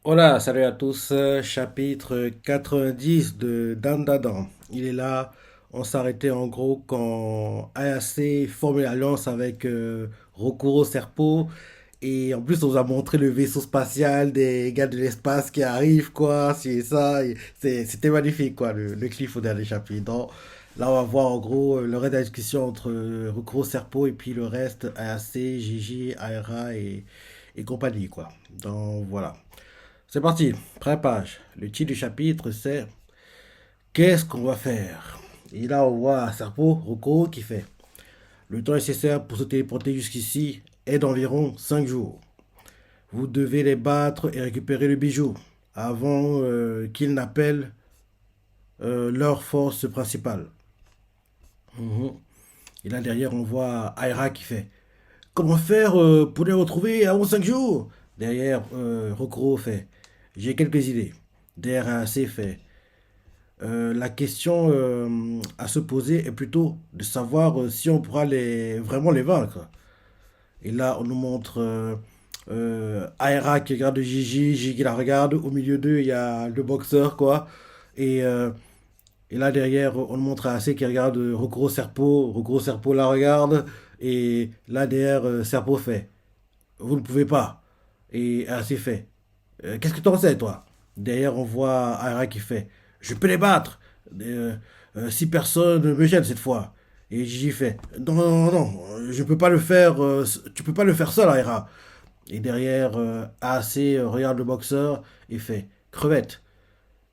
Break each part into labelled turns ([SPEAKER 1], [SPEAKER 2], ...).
[SPEAKER 1] Hola, salut à tous. Chapitre 90 de Dandadan. Il est là. On s'arrêtait en gros quand AAC forme l'alliance avec Rokuro Serpo. Et en plus, on nous a montré le vaisseau spatial des gars de l'espace qui arrivent, quoi. C'est ça. C'était magnifique, quoi, le cliff au dernier chapitre. Donc, là, on va voir en gros le reste de la discussion entre Rokuro Serpo et puis le reste, AAC, Gigi, Aira et compagnie, quoi. Donc, voilà. C'est parti, première page. Le titre du chapitre, c'est Qu'est-ce qu'on va faire? Et là, on voit Serpo, Rocco, qui fait Le temps nécessaire pour se téléporter jusqu'ici est d'environ 5 jours. Vous devez les battre et récupérer le bijou avant qu'ils n'appellent leur force principale. Mhm. Et là, derrière, on voit Aira qui fait Comment faire pour les retrouver avant 5 jours? Derrière, Rocco fait J'ai quelques idées. Derrière, AC fait la question à se poser est plutôt de savoir si on pourra vraiment les vaincre. Et là, on nous montre Aira qui regarde Gigi, Gigi qui la regarde. Au milieu d'eux, il y a le boxeur, quoi. Et, euh, et là, derrière, on nous montre AC qui regarde Rokuro Serpo. Rokuro Serpo la regarde. Et là, derrière, Serpo fait Vous ne pouvez pas. Et AC fait Qu'est-ce que t'en sais, toi? Derrière, on voit Aira qui fait Je peux les battre. Euh, si personne ne me gêne cette fois. Et Gigi fait Non, non, non, non, je peux pas le faire. Tu peux pas le faire seul, Aira. Et derrière, AC regarde le boxeur et fait Crevette,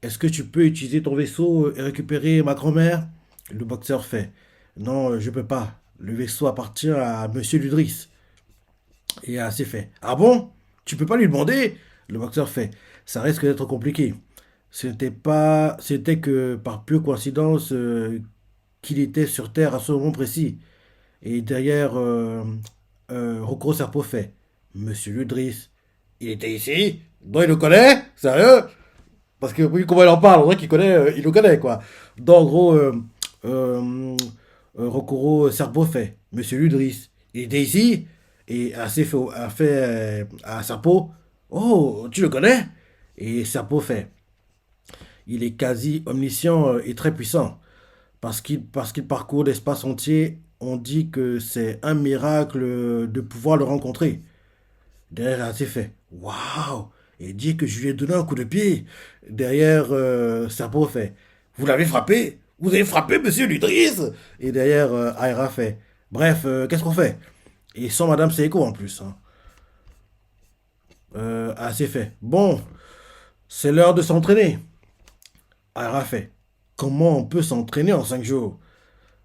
[SPEAKER 1] est-ce que tu peux utiliser ton vaisseau et récupérer ma grand-mère? Le boxeur fait Non, je peux pas. Le vaisseau appartient à Monsieur Ludris. Et AC fait Ah bon? Tu peux pas lui demander? Le boxeur fait Ça risque d'être compliqué. C'était que par pure coïncidence qu'il était sur Terre à ce moment précis. Et derrière, Rocco Serpo fait Monsieur Ludris, il était ici? Non, il le connaît? Sérieux? Parce que oui, comment il en parle, on dirait qu'il connaît, il le connaît, quoi. Donc, en gros, euh, Rokuro Serpo fait Monsieur Ludris, il était ici? Et a fait à Serpo Oh, tu le connais? Et Serpo fait Il est quasi omniscient et très puissant. Parce qu'il parcourt l'espace entier, on dit que c'est un miracle de pouvoir le rencontrer. Derrière, elle s'est fait Waouh! Et dit que je lui ai donné un coup de pied. Derrière, Serpo fait Vous l'avez frappé? Vous avez frappé, monsieur Ludris? Et derrière, Aira fait Bref, qu'est-ce qu'on fait? Et sans Madame Seiko en plus. Hein. Elle s'est fait Bon, c'est l'heure de s'entraîner. Aira fait Comment on peut s'entraîner en 5 jours?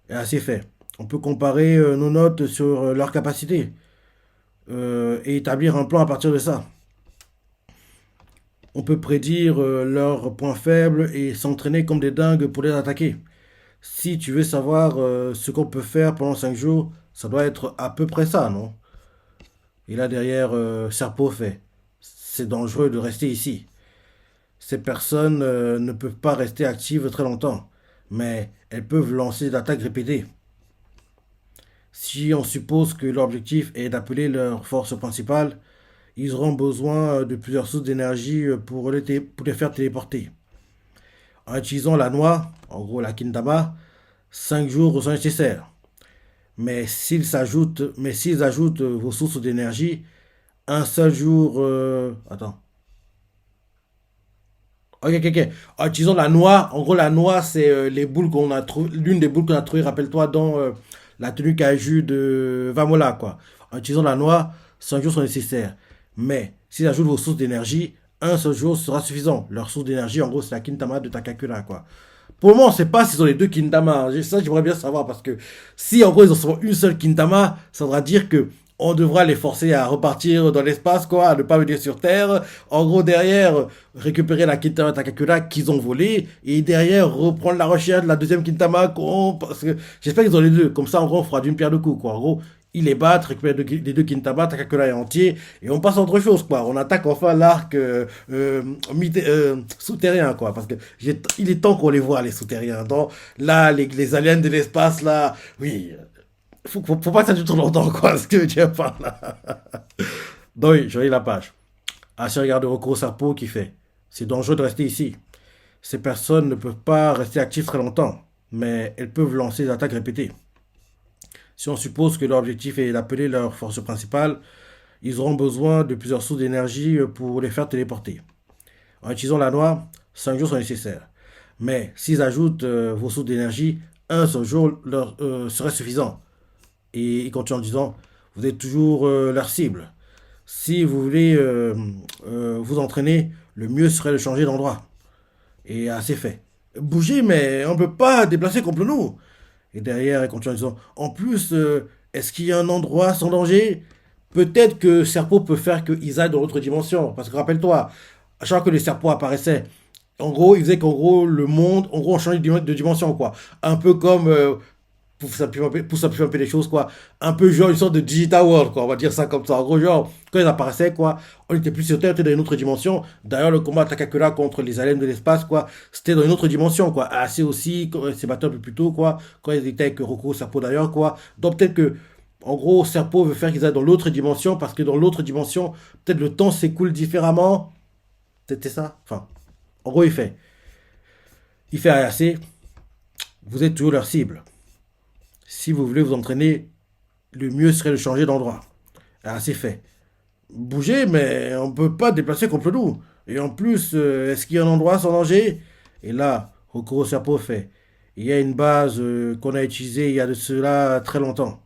[SPEAKER 1] Et elle s'est fait On peut comparer nos notes sur leur capacité et établir un plan à partir de ça. On peut prédire leurs points faibles et s'entraîner comme des dingues pour les attaquer. Si tu veux savoir ce qu'on peut faire pendant 5 jours, ça doit être à peu près ça, non? Et là derrière, Serpo fait C'est dangereux de rester ici. Ces personnes ne peuvent pas rester actives très longtemps, mais elles peuvent lancer d'attaques répétées. Si on suppose que l'objectif est d'appeler leur force principale, ils auront besoin de plusieurs sources d'énergie pour les faire téléporter. En utilisant la noix, en gros la Kindama, 5 jours sont nécessaires. Mais s'ils ajoutent vos sources d'énergie, un seul jour. Attends. Ok, ok, ok. En utilisant la noix, en gros, la noix, c'est les boules qu'on a trouvées. L'une des boules qu'on a trouvées, rappelle-toi, dans la tenue Kaiju de Vamola, quoi. En utilisant la noix, 5 jours sont nécessaires. Mais s'ils ajoutent vos sources d'énergie, un seul jour sera suffisant. Leur source d'énergie, en gros, c'est la Kintama de Takakura, quoi. Pour le moment, on ne sait pas s'ils ont les deux Kintama. Ça, j'aimerais bien savoir parce que si en gros ils ont seulement une seule Kintama, ça voudra dire que on devra les forcer à repartir dans l'espace, quoi, à ne pas venir sur Terre. En gros, derrière, récupérer la Kintama Takakura qu'ils ont volée et derrière reprendre la recherche de la deuxième Kintama. Parce que j'espère qu'ils ont les deux. Comme ça, en gros, on fera d'une pierre deux coups, quoi. En gros, ils les battent, récupèrent les deux Kintama, Takakura est entier, et on passe à autre chose, quoi. On attaque enfin l'arc souterrain, quoi. Parce que il est temps qu'on les voit, les souterrains. Donc, là, les aliens de l'espace, là, oui. Faut pas que ça dure trop longtemps, quoi, ce que je veux dire par là. Donc, oui, je lis la page. Ah, si regarde Roko Sapo qui fait. C'est dangereux de rester ici. Ces personnes ne peuvent pas rester actives très longtemps, mais elles peuvent lancer des attaques répétées. Si on suppose que leur objectif est d'appeler leur force principale, ils auront besoin de plusieurs sources d'énergie pour les faire téléporter. En utilisant la noix, 5 jours sont nécessaires. Mais s'ils ajoutent vos sources d'énergie, un seul jour leur, serait suffisant. Et il continue en disant, vous êtes toujours leur cible. Si vous voulez vous entraîner, le mieux serait de changer d'endroit. Et assez fait. Bouger, mais on ne peut pas déplacer contre nous. Et derrière, il continue en disant, en plus, est-ce qu'il y a un endroit sans danger? Peut-être que Serpo peut faire qu'ils aillent dans l'autre dimension. Parce que rappelle-toi, à chaque fois que les Serpos apparaissaient, en gros, il faisait qu'en gros, le monde, en gros, on changeait de dimension, quoi. Un peu comme, pour simplifier un peu les choses, quoi. Un peu genre une sorte de digital world, quoi. On va dire ça comme ça. En gros, genre, quand ils apparaissaient, quoi, on était plus sur Terre, on était dans une autre dimension. D'ailleurs, le combat Takakura contre les aliens de l'espace, quoi, c'était dans une autre dimension, quoi. Assez aussi, c'est battu un peu plus tôt, quoi. Quand ils étaient avec Roku, Serpo d'ailleurs, quoi. Donc peut-être que, en gros, Serpo veut faire qu'ils aillent dans l'autre dimension, parce que dans l'autre dimension, peut-être le temps s'écoule différemment. C'était ça. Enfin, en gros, il fait assez. Vous êtes toujours leur cible. Si vous voulez vous entraîner, le mieux serait de changer d'endroit. Ah, c'est fait. Bouger, mais on ne peut pas déplacer contre nous. Et en plus, est-ce qu'il y a un endroit sans danger? Et là, Rokuro Sapo fait. Il y a une base qu'on a utilisée il y a de cela très longtemps.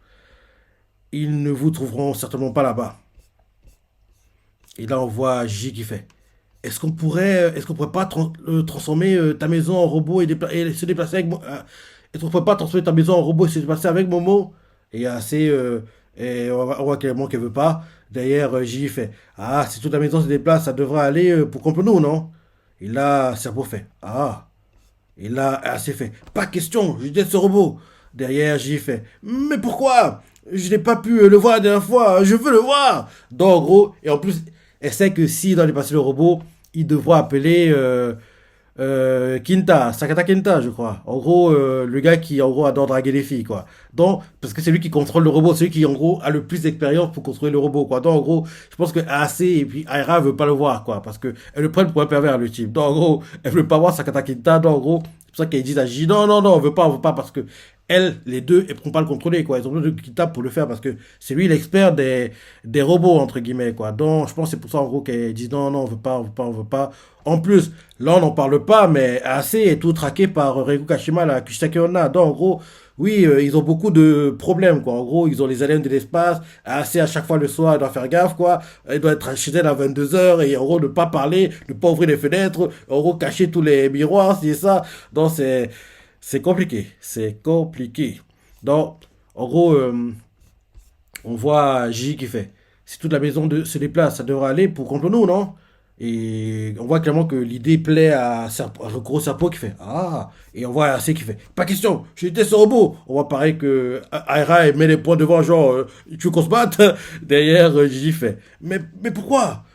[SPEAKER 1] Ils ne vous trouveront certainement pas là-bas. Et là, on voit J qui fait. Est-ce qu'on pourrait pas transformer ta maison en robot et se déplacer avec est-ce qu'on pourrait pas transformer ta maison en robot et se déplacer avec Momo? Et assez, et on voit clairement qu'elle veut pas. Derrière, J fait, ah, si toute la maison se déplace, ça devrait aller pour contre nous, non? Et là, Serpo fait, ah. Et là, assez fait, pas question, je déteste ce robot. Derrière, J fait, mais pourquoi? Je n'ai pas pu le voir la dernière fois, je veux le voir. Donc, en gros, et en plus, elle sait que si dans les passés le robot, il devra appeler Kinta, Sakata Kinta, je crois. En gros, le gars qui, en gros, adore draguer les filles, quoi. Donc, parce que c'est lui qui contrôle le robot, c'est lui qui, en gros, a le plus d'expérience pour contrôler le robot, quoi. Donc, en gros, je pense que AC et puis Aira veut pas le voir, quoi. Parce que elle le prennent pour un pervers, le type. Donc, en gros, elle veut pas voir Sakata Kinta. Donc, en gros, c'est pour ça qu'elle dit à J, non, non, non, on veut pas, parce que elles, les deux, elles ne pourront pas le contrôler, quoi. Ils ont besoin de Kinta pour le faire, parce que c'est lui l'expert des robots, entre guillemets, quoi. Donc, je pense que c'est pour ça, en gros, qu'elles disent non, non, on veut pas, on veut pas, on veut pas. En plus, là, on n'en parle pas, mais AC est tout traqué par Reiku Kashima, la Kushtake Onna. Donc, en gros, oui, ils ont beaucoup de problèmes, quoi. En gros, ils ont les aliens de l'espace. AC, à chaque fois le soir, elle doit faire gaffe, quoi. Elle doit être chez elle à 22 heures et en gros, ne pas parler, ne pas ouvrir les fenêtres, en gros, cacher tous les miroirs, c'est ça. Donc, c'est compliqué. C'est compliqué. Donc, en gros, on voit J qui fait. Si toute la maison se déplace, ça devrait aller pour contre nous, non? Et on voit clairement que l'idée plaît à gros Serpo qui fait ah, et on voit AC qui fait pas question, j'étais ce robot. On voit pareil que Aira met les points devant, genre tu veux qu'on se batte? Derrière, Gigi fait mais pourquoi?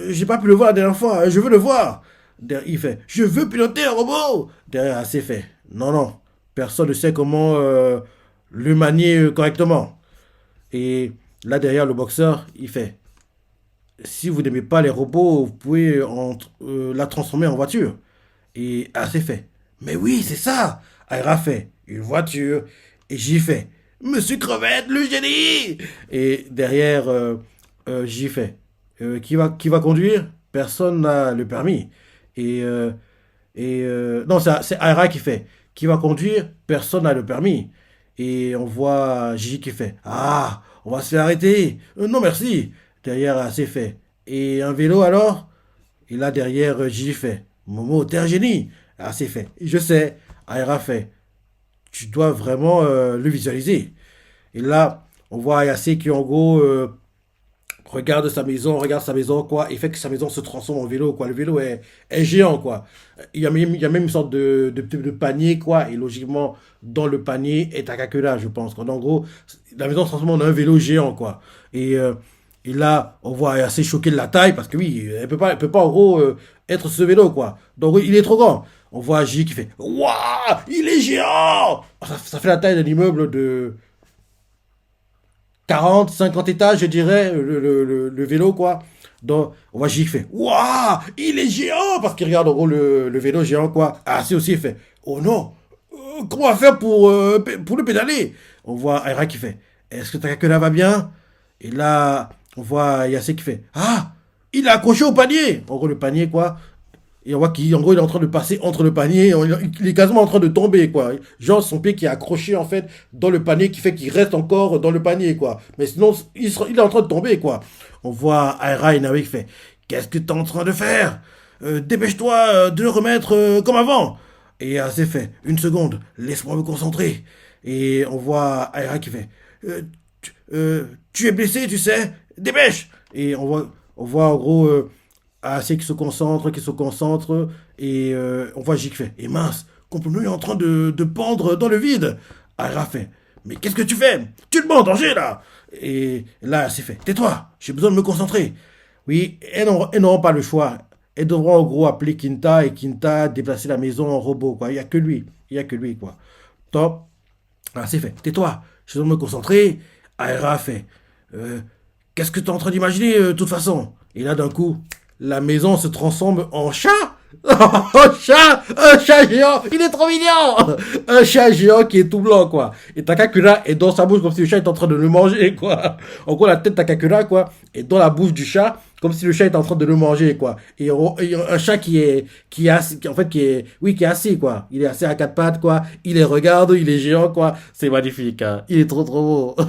[SPEAKER 1] J'ai pas pu le voir la dernière fois, je veux le voir. Derrière, il fait je veux piloter un robot. Derrière, AC fait non, non, personne ne sait comment le manier correctement. Et là derrière, le boxeur, il fait si vous n'aimez pas les robots, vous pouvez la transformer en voiture. Et ah, c'est fait. Mais oui, c'est ça. Aira fait une voiture. Et j'y fais. Monsieur Crevette, le génie. Et derrière, j'y fais. Qui va conduire? Personne n'a le permis. Et, non, c'est Aira qui fait. Qui va conduire? Personne n'a le permis. Et on voit Gigi qui fait. Ah, on va se faire arrêter. Non, merci. Derrière, c'est fait. Et un vélo alors? Et là, derrière, Gigi fait. Momo, t'es un génie. Ah, c'est fait. Je sais. Aira fait. Tu dois vraiment le visualiser. Et là, on voit Ayase qui, en gros, regarde sa maison, quoi, et fait que sa maison se transforme en vélo, quoi. Le vélo est géant, quoi. Il y a même une sorte de panier, quoi, et logiquement, dans le panier est Takakura, je pense, quoi. Donc, en gros, la maison se transforme en un vélo géant, quoi. Et là, on voit assez choqué de la taille, parce que oui, elle peut pas en gros, être ce vélo, quoi. Donc, oui, il est trop grand. On voit J qui fait waouh, il est géant! Ça fait la taille d'un immeuble 40, 50 étages, je dirais, le vélo, quoi. Donc, on voit J qui fait waouh, il est géant parce qu'il regarde en gros le vélo géant, quoi. Ah, c'est aussi, il fait oh non, comment on va faire pour le pédaler? On voit Aira qui fait est-ce que Takakura va bien? Et là, on voit Yase qui fait ah, il est accroché au panier. En gros, le panier, quoi. Et on voit qu'en gros, il est en train de passer entre le panier. Il est quasiment en train de tomber, quoi. Genre, son pied qui est accroché, en fait, dans le panier, qui fait qu'il reste encore dans le panier, quoi. Mais sinon, il est en train de tomber, quoi. On voit Aira Inawe qui fait qu'est-ce que t'es en train de faire? Dépêche-toi de le remettre comme avant. Et c'est fait. Une seconde, laisse-moi me concentrer. Et on voit Aira qui fait tu es blessé, tu sais? Dépêche! Et on voit en gros. C'est qui se concentre, et on voit J qui fait et mince, Complot est en train de pendre dans le vide. Aira fait mais qu'est-ce que tu fais? Tu te mets en danger là! Et là, c'est fait tais-toi, j'ai besoin de me concentrer. Oui, elles n'auront pas le choix. Elles devront en gros appeler Kinta et Kinta déplacer la maison en robot, quoi. Il n'y a que lui. Il n'y a que lui, quoi. Top. Ah, c'est fait. Tais-toi. Je dois me concentrer. Aira fait. Euh, Qu'est-ce que tu es en train d'imaginer, de toute façon? Et là, d'un coup, la maison se transforme en chat. Un chat géant, il est trop mignon. Un chat géant qui est tout blanc, quoi. Et Takakura est dans sa bouche comme si le chat était en train de le manger, quoi. En gros, la tête de Takakura, quoi, est dans la bouche du chat comme si le chat était en train de le manger, quoi. Et un chat qui est assis, en fait, oui, qui est assis, quoi. Il est assis à quatre pattes, quoi. Il les regarde, il est géant, quoi. C'est magnifique, hein. Il est trop, trop beau.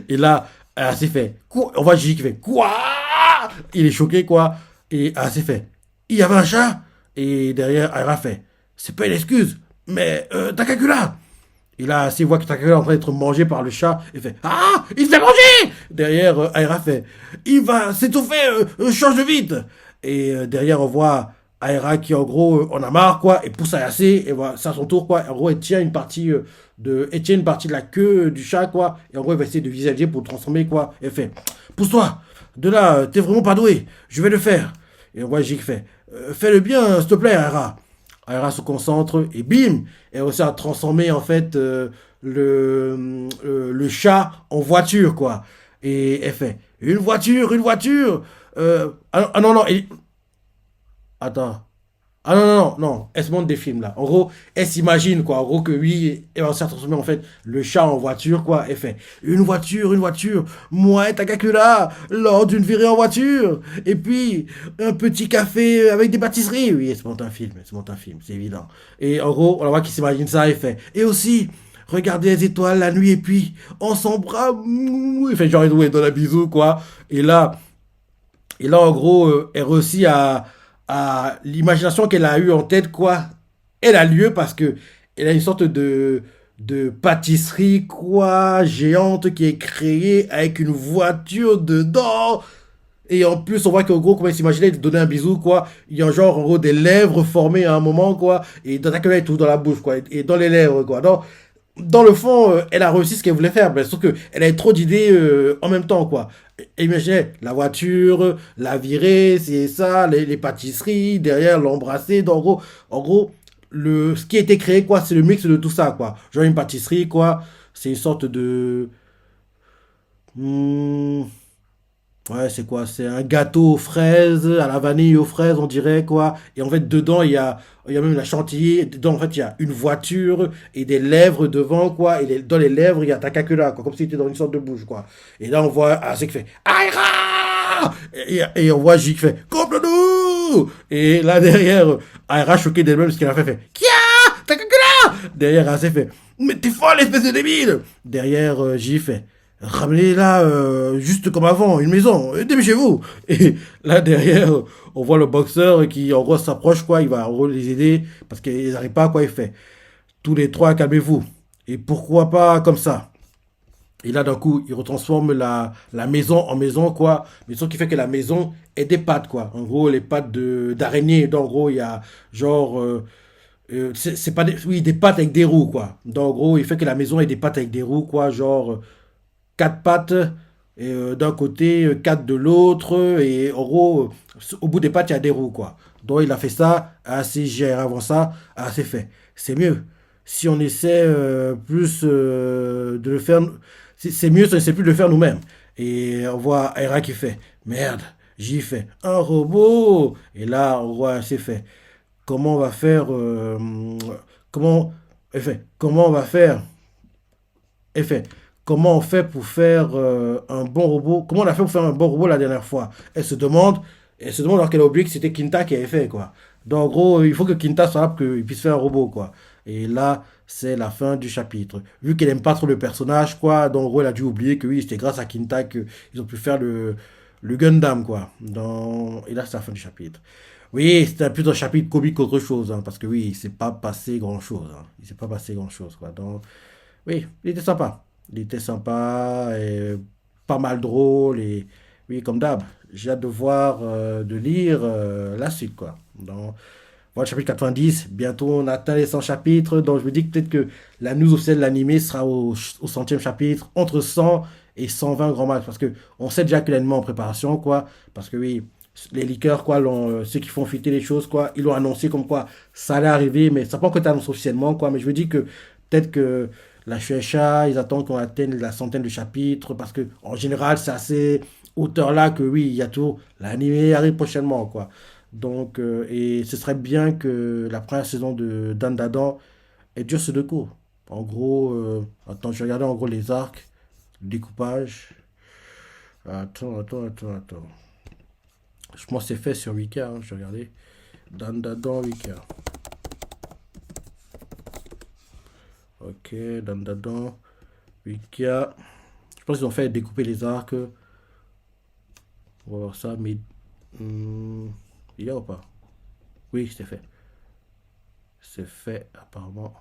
[SPEAKER 1] Et là, c'est fait. Quoi? On voit Gigi qui fait quoi? Il est choqué, quoi. Et c'est fait. Il y avait un chat. Et derrière, Aira fait c'est pas une excuse, mais Takakura. Et là, s'il voit que Takakura est en train d'être mangé par le chat, il fait ah, il se fait manger. Derrière, Aira fait il va s'étouffer, change de vite. Et derrière, on voit Aira qui, en gros, en a marre, quoi, et pousse Ayase, et voilà, c'est à son tour, quoi. En gros, elle tient une partie de la queue du chat, quoi, et en gros, elle va essayer de visager pour le transformer, quoi. Elle fait pousse-toi, de là, t'es vraiment pas doué, je vais le faire. Et on voit Jig fait fais-le bien, s'il te plaît, Aira. Aira se concentre, et bim, elle réussit à transformer, en fait, le chat en voiture, quoi. Et elle fait une voiture, une voiture. Non, non, attends. Ah non, non, non, non, elle se montre des films là. En gros, elle s'imagine quoi. En gros, que oui, elle va se transformer en fait le chat en voiture quoi. Elle fait une voiture. Moi et Takakura, lors d'une virée en voiture. Et puis, un petit café avec des pâtisseries. Oui, elle se monte un film, elle se monte un film, c'est évident. Et en gros, on la voit qui s'imagine ça. Elle fait. Et aussi, regarder les étoiles la nuit et puis, on s'embrasse. Il fait genre, il donne un bisou quoi. Et là, en gros, elle réussit à l'imagination qu'elle a eue en tête, quoi. Elle a lieu parce que elle a une sorte de pâtisserie, quoi, géante qui est créée avec une voiture dedans. Et en plus, on voit qu'en gros, comment il s'imaginait de donner un bisou, quoi. Il y a genre, en gros, des lèvres formées à un moment, quoi. Et dans ta est tout dans la bouche, quoi. Et dans les lèvres, quoi. Dans le fond, elle a réussi ce qu'elle voulait faire, mais sauf qu'elle avait trop d'idées en même temps, quoi. Imaginez, la voiture, la virée, c'est ça, les pâtisseries, derrière l'embrasser, en gros, ce qui a été créé, quoi, c'est le mix de tout ça, quoi. Genre une pâtisserie, quoi, c'est une sorte de... hmm, ouais, c'est quoi? C'est un gâteau aux fraises, à la vanille aux fraises, on dirait, quoi. Et en fait, dedans, il y a même la chantilly. Et dedans, en fait, il y a une voiture et des lèvres devant, quoi. Et dans les lèvres, il y a Takakura, quoi. Comme si c'était dans une sorte de bouche, quoi. Et là, on voit Ase qui fait Aira! Et on voit J qui fait Complot-nous! Et là, derrière, Aira, choquée d'elle-même, ce qu'elle a fait Kia! Takakura! Derrière, Ase fait mais t'es folle, espèce de débile! Derrière, J fait ramenez-la juste comme avant, une maison, dépêchez-vous. Et là derrière, on voit le boxeur qui en gros s'approche quoi, il va en gros les aider parce qu'ils n'arrivent pas à quoi il fait. Tous les trois, calmez-vous. Et pourquoi pas comme ça? Et là d'un coup, il retransforme la maison en maison quoi. Mais ce qui fait que la maison est des pattes quoi. En gros, les pattes d'araignée. Donc en gros, il y a genre c'est pas des, oui, des pattes avec des roues quoi. Donc en gros, il fait que la maison ait des pattes avec des roues quoi, genre quatre pattes et d'un côté, quatre de l'autre, et en gros, au bout des pattes, il y a des roues, quoi. Donc il a fait ça, assez géré avant ça, assez fait. C'est mieux. Si on essaie plus de le faire, c'est mieux, c'est plus de le faire nous-mêmes. Et on voit Aira qui fait, merde, j'y fais un robot. Et là, on voit, c'est fait. Comment on va faire, comment, comment on va faire, effet, comment on fait pour faire un bon robot, comment on a fait pour faire un bon robot la dernière fois. Elle se demande alors qu'elle a oublié que c'était Kinta qui avait fait, quoi. Donc, en gros, il faut que Kinta soit là pour qu'il puisse faire un robot, quoi. Et là, c'est la fin du chapitre. Vu qu'elle aime pas trop le personnage, quoi, donc en gros, elle a dû oublier que oui, c'était grâce à Kinta qu'ils ont pu faire le Gundam, quoi. Et là, c'est la fin du chapitre. Oui, c'était plus un chapitre comique qu'autre chose, hein, parce que oui, il s'est pas passé grand-chose, hein. Il s'est pas passé grand-chose, quoi. Donc, oui, il était sympa. Il était sympa et pas mal drôle. Et oui, comme d'hab, j'ai hâte de voir, de lire la suite, quoi. Donc, voilà le chapitre 90. Bientôt, on atteint les 100 chapitres. Donc, je me dis que peut-être que la news officielle de l'animé sera au centième chapitre, entre 100 et 120 grands max. Parce que on sait déjà que l'animé est en préparation, quoi. Parce que oui, les leakers, quoi, ceux qui font fuiter les choses, quoi, ils l'ont annoncé comme quoi ça allait arriver, mais ça n'a pas encore été annoncé officiellement, quoi. Mais je me dis que peut-être que la Shueisha, ils attendent qu'on atteigne la centaine de chapitres, parce que en général, c'est à ces hauteurs-là que oui, il y a tout. L'anime arrive prochainement, quoi. Donc, et ce serait bien que la première saison de Dan Dadan ait dure ce deux cours. En gros, attends, je vais regarder en gros les arcs, le découpage. Attends. Je pense que c'est fait sur Wika, hein, je vais regarder. Dan Dadan Wika. Ok, Dan Dadan Wika. Je pense qu'ils ont fait découper les arcs. On va voir ça, mais il y a ou pas? Oui, c'est fait. C'est fait, apparemment.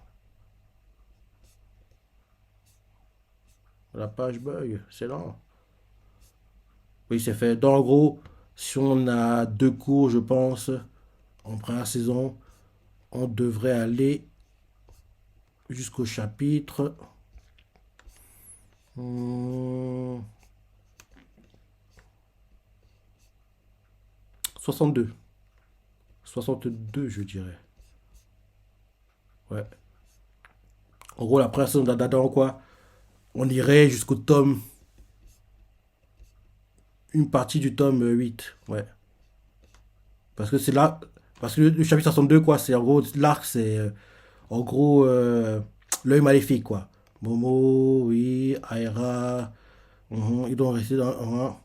[SPEAKER 1] La page bug, c'est lent. Oui, c'est fait. Donc, en gros, si on a deux cours, je pense, en première saison, on devrait aller jusqu'au chapitre hum, 62. 62, je dirais. Ouais. En gros, la première saison d'Adam, quoi, on irait jusqu'au tome, une partie du tome 8. Ouais. Parce que c'est là. Parce que le chapitre 62, quoi, c'est en gros, l'arc, c'est en gros l'œil maléfique, quoi. Momo, oui, Aira, ils doivent rester dans.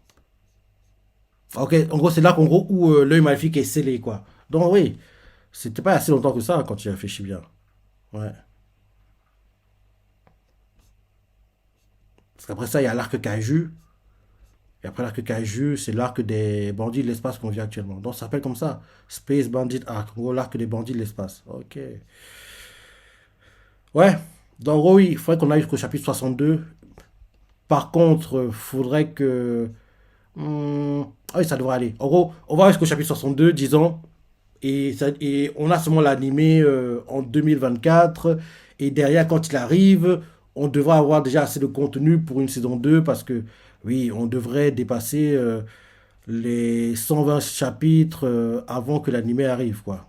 [SPEAKER 1] Ok, en gros, c'est là qu'en gros où l'œil maléfique est scellé, quoi. Donc, oui, c'était pas assez longtemps que ça quand tu réfléchis bien. Ouais. Parce qu'après ça, il y a l'arc Kaiju. Et après l'arc Kaiju, c'est l'arc des bandits de l'espace qu'on vit actuellement. Donc, ça s'appelle comme ça. Space Bandit Arc. En gros, l'arc des bandits de l'espace. Ok. Ouais. Donc, en gros, oui, il faudrait qu'on aille jusqu'au chapitre 62. Par contre, faudrait que. Ah oui, ça devrait aller. En gros, on va jusqu'au chapitre 62, disons. Et on a seulement l'animé en 2024. Et derrière, quand il arrive, on devrait avoir déjà assez de contenu pour une saison 2. Parce que, oui, on devrait dépasser les 120 chapitres avant que l'animé arrive, quoi.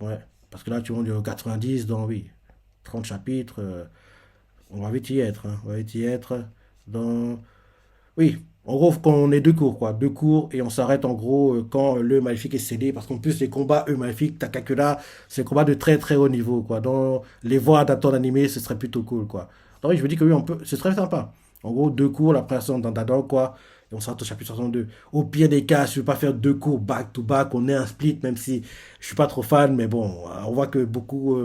[SPEAKER 1] Ouais. Parce que là, tu vois, on est au 90, donc oui, 30 chapitres. On va vite y être, hein. On va vite y être. Dans... Oui, en gros, quand on est deux cours, quoi. Deux cours, et on s'arrête en gros quand le maléfique est cédé. Parce qu'en plus, les combats, eux, maléfiques, Takakura, c'est des combats de très très haut niveau, quoi. Donc, les voir adaptant d'animé, ce serait plutôt cool, quoi. Donc, oui, je me dis que oui, on peut. Ce serait sympa. En gros, deux cours, la première séance dans Dadan, quoi. Et on s'arrête au chapitre 62. Au pire des cas, si je ne veux pas faire deux cours back to back, on est un split, même si je suis pas trop fan, mais bon, on voit que beaucoup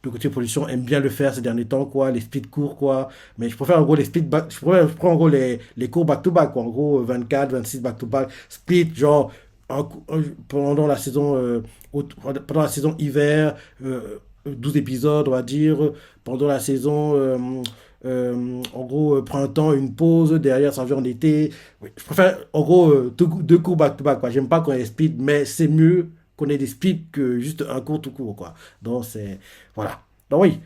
[SPEAKER 1] de côté production aiment bien le faire ces derniers temps, quoi. Les splits courts, quoi. Mais je préfère en gros les split back, je prends en gros les cours back to back, quoi. En gros 24, 26 back to back, split, genre pendant la saison pendant la saison hiver, 12 épisodes, on va dire, pendant la saison en gros printemps, une pause, derrière ça vient en été. Oui, je préfère en gros deux cours back to back, quoi. J'aime pas qu'on ait split, mais c'est mieux qu'on ait des splits que juste un cours tout court, quoi. Donc c'est voilà. Donc oui,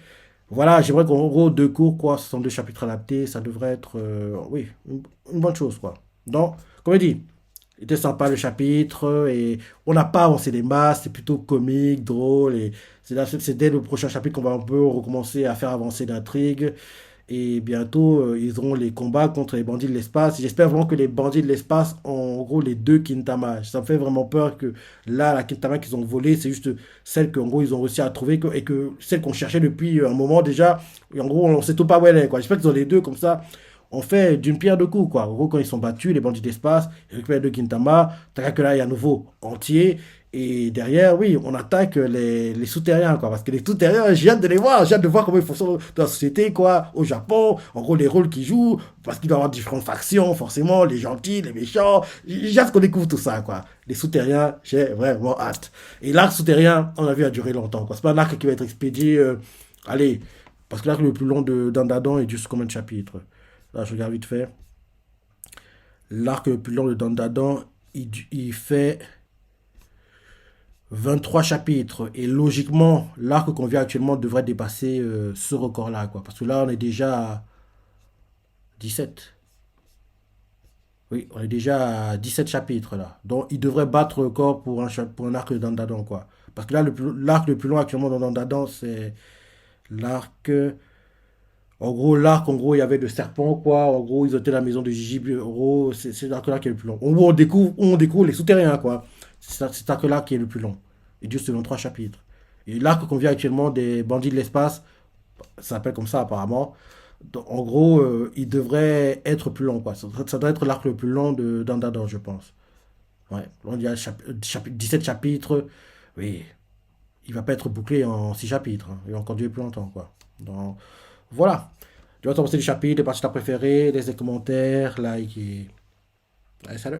[SPEAKER 1] voilà, j'aimerais qu'en gros, deux cours, quoi, ce sont deux chapitres adaptés, ça devrait être, oui, une bonne chose, quoi. Donc, comme je dis, était sympa le chapitre, et on n'a pas avancé des masses, c'est plutôt comique, drôle, et c'est dès le prochain chapitre qu'on va un peu recommencer à faire avancer l'intrigue. Et bientôt, ils auront les combats contre les bandits de l'espace. J'espère vraiment que les bandits de l'espace ont en gros les deux Kintama. Ça me fait vraiment peur que là, la Kintama qu'ils ont volée, c'est juste celle qu'en gros ils ont réussi à trouver et que celle qu'on cherchait depuis un moment déjà. Et en gros, on sait tout pas où elle est, quoi. J'espère qu'ils ont les deux comme ça. On fait d'une pierre deux coups, quoi. En gros, quand ils sont battus, les bandits d'espace, ils récupèrent deux Gintama. T'as que là, il y a un nouveau entier. Et derrière, oui, on attaque les souterrains, quoi. Parce que les souterrains, j'ai hâte de les voir. J'ai hâte de voir comment ils fonctionnent dans la société, quoi. Au Japon, en gros, les rôles qu'ils jouent. Parce qu'il doit y avoir différentes factions, forcément. Les gentils, les méchants. J'ai hâte qu'on découvre tout ça, quoi. Les souterrains, j'ai vraiment hâte. Et l'arc souterrain, on a vu, a duré longtemps, quoi. C'est pas un arc qui va être expédié. Allez, parce que l'arc le plus long de Dandadan est juste combien de chapitres? Là, je regarde vite fait. L'arc le plus long de Dandadan, il fait 23 chapitres. Et logiquement, l'arc qu'on vit actuellement devrait dépasser ce record-là, quoi. Parce que là, on est déjà à 17. Oui, on est déjà à 17 chapitres, là. Donc, il devrait battre le record pour un arc de Dandadan, quoi. Parce que là, l'arc le plus long actuellement dans Dandadan, c'est l'arc... En gros, l'arc, en gros, il y avait de serpents, quoi. En gros, ils étaient à la maison de Gigi Bureau. C'est l'arc-là qui est le plus long. En gros, on découvre les souterrains, quoi. C'est cet arc-là qui est le plus long. Et Dieu selon trois chapitres. Et l'arc qu'on vit actuellement des bandits de l'espace, ça s'appelle comme ça apparemment. Donc, en gros, il devrait être plus long, quoi. Ça doit être l'arc le plus long de d'Andador, je pense. Ouais. Là, il y a 17 chapitres. Oui. Il va pas être bouclé en 6 chapitres, hein. Il va encore durer plus longtemps, quoi. Donc, voilà. Tu vas t'en passer les chapitres, les parties que t'as préférées, laisse des commentaires, like et... Allez, salut.